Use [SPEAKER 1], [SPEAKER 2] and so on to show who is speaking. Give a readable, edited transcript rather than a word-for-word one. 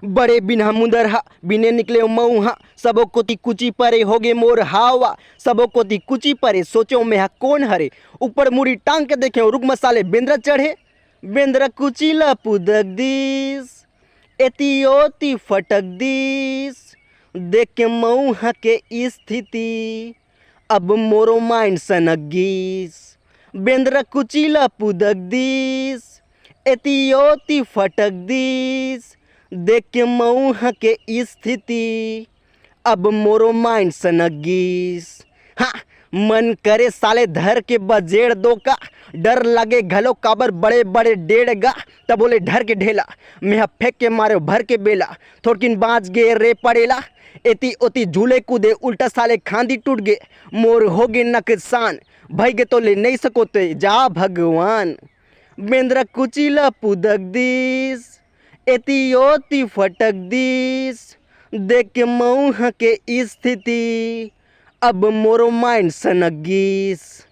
[SPEAKER 1] बड़े बिना मुंदरहा बिने निकले मऊहा सबो कोती कुची परे होगे मोर हावा सबो कोती कुची परे सोचो में हा कौन हरे ऊपर मुड़ी टांग के देखे रुक मसाले बेंद्रा चढ़े बेंद्रा कुची ला पुदक दीस एतियोती फटक दीस देख के मऊहा के स्थिति अब मोरो माइंड सनक गीस बेंद्रा कुची ला पुदक दीस एतियोती फटक दीस देख के मऊहा के स्थिति अब मोरो माइंड सनक गीस। हाँ मन करे साले धर के बजेड़ दो का डर लगे घलो काबर बड़े बड़े डेढ़ गा तब बोले ढर के ढेला मैं फेंक के मारे भर के बेला थोड़किन बाँच गे रे पड़ेला एती ओती झूले कूदे उल्टा साले खांदी टूट गे मोर हो गे नकसान भाई गे तो ले नहीं सकोते जा भगवान बेंद्रा कुचीला पुदक दीस एतियोती फटक दीस देख के मऊहा के स्थिति अब मोरो माइंड सनक गीस।